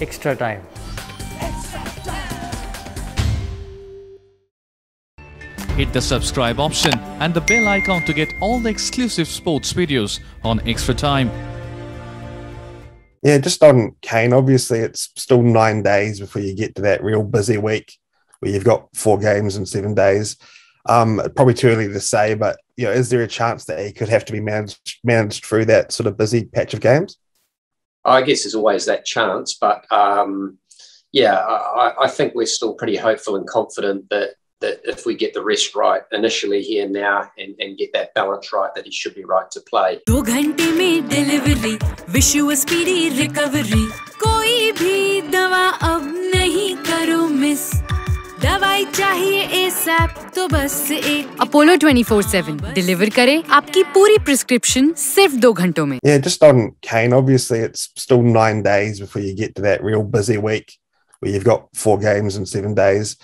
extra time. Hit the subscribe option and the bell icon to get all the exclusive sports videos on Extra Time. Yeah, just on Kane, obviously it's still 9 days before you get to that real busy week where you've got 4 games in 7 days. Probably too early to say, but is there a chance that he could have to be managed through that sort of busy patch of games? I guess there's always that chance, but I think we're still pretty hopeful and confident that if we get the rest right initially here now and get that balance right, that he should be right to play. 2 घंटे में delivery, wish you a speedy recovery. कोई भी दवा अब नहीं करो miss. दवाई चाहिए ASAP तो बस एक Apollo 24/7 deliver करे आपकी पूरी prescription सिर्फ 2 घंटों में. Yeah, just on Kane, obviously it's still 9 days before you get to that real busy week where you've got 4 games in 7 days.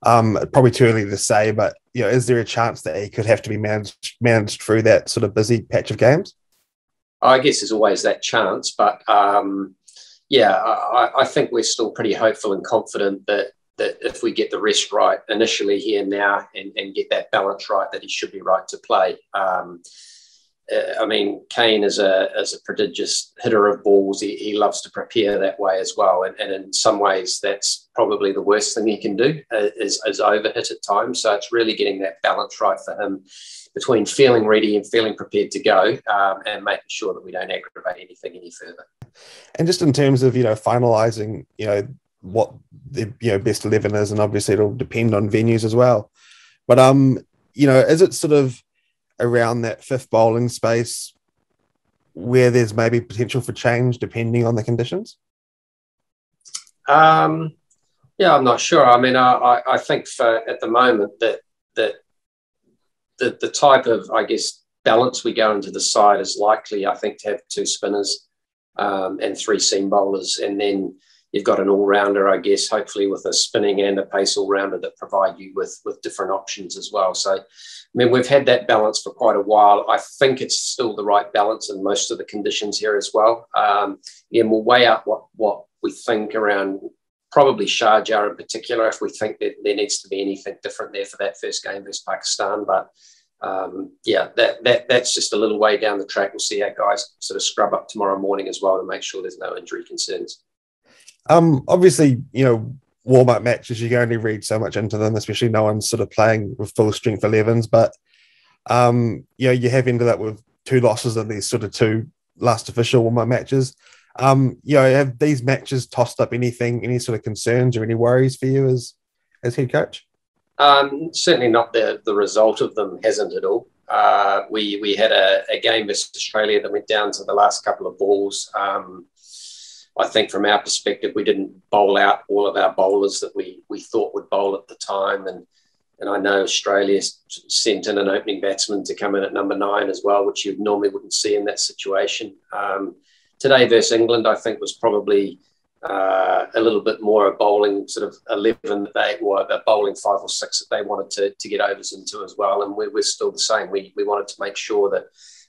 Probably too early to say, but is there a chance that he could have to be managed through that sort of busy patch of games? I guess there's always that chance, but I think we're still pretty hopeful and confident that if we get the rest right initially here now and get that balance right, that he should be right to play. Kane is a prodigious hitter of balls. He loves to prepare that way as well. And in some ways, that's probably the worst thing he can do is overhit at times. So it's really getting that balance right for him between feeling ready and feeling prepared to go and making sure that we don't aggravate anything any further. And just in terms of, finalising, what the best 11 is, and obviously it'll depend on venues as well. But, is it sort of around that 5th bowling space where there's maybe potential for change depending on the conditions? I'm not sure. I think for at the moment that the type of, I guess, balance we go into the side is likely, I think, to have 2 spinners and 3 seam bowlers, and then you've got an all-rounder, I guess, hopefully with a spinning and a pace all-rounder that provide you with different options as well. So, we've had that balance for quite a while. I think it's still the right balance in most of the conditions here as well. We'll weigh up what we think around probably Sharjah in particular, if we think that there needs to be anything different there for that first game versus Pakistan. But that's just a little way down the track. We'll see how guys sort of scrub up tomorrow morning as well to make sure there's no injury concerns. Obviously, warm-up matches, you can only read so much into them, especially no one's sort of playing with full strength 11s. But, you have ended up with 2 losses in these sort of 2 last official warm-up matches. Have these matches tossed up any sort of concerns or any worries for you as head coach? Certainly not the result of them hasn't at all. We had a game versus Australia that went down to the last couple of balls. I think from our perspective, we didn't bowl out all of our bowlers that we thought would bowl at the time. And I know Australia sent in an opening batsman to come in at number 9 as well, which you normally wouldn't see in that situation. Today versus England, I think, was probably a little bit more a bowling sort of 11 a bowling 5 or 6 that they wanted to get overs into as well. And we're still the same. We wanted to make sure that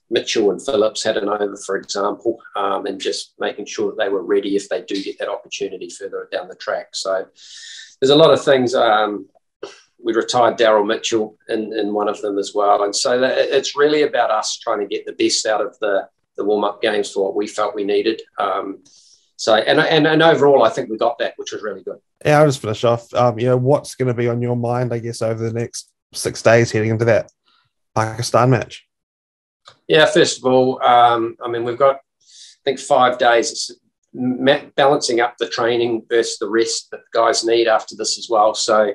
Mitchell and Phillips had an over, for example, and just making sure that they were ready if they do get that opportunity further down the track. So there's a lot of things. We retired Daryl Mitchell in one of them as well. And so it's really about us trying to get the best out of the warm-up games for what we felt we needed. And overall, I think we got that, which was really good. Yeah, I'll just finish off. What's going to be on your mind, I guess, over the next 6 days heading into that Pakistan match? Yeah, first of all, we've got, I think, 5 days. It's balancing up the training versus the rest that the guys need after this as well. So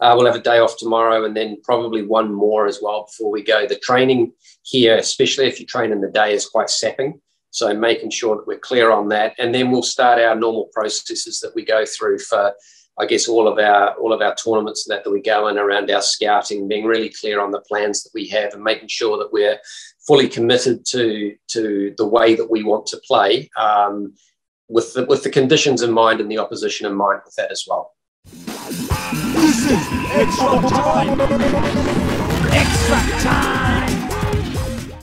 we'll have a day off tomorrow and then probably 1 more as well before we go. The training here, especially if you train in the day, is quite sapping. So making sure that we're clear on that. And then we'll start our normal processes that we go through for, I guess, all of our tournaments that we go in around our scouting, being really clear on the plans that we have and making sure that we're fully committed to the way that we want to play with the conditions in mind and the opposition in mind with that as well. This is Extra Time! Extra Time!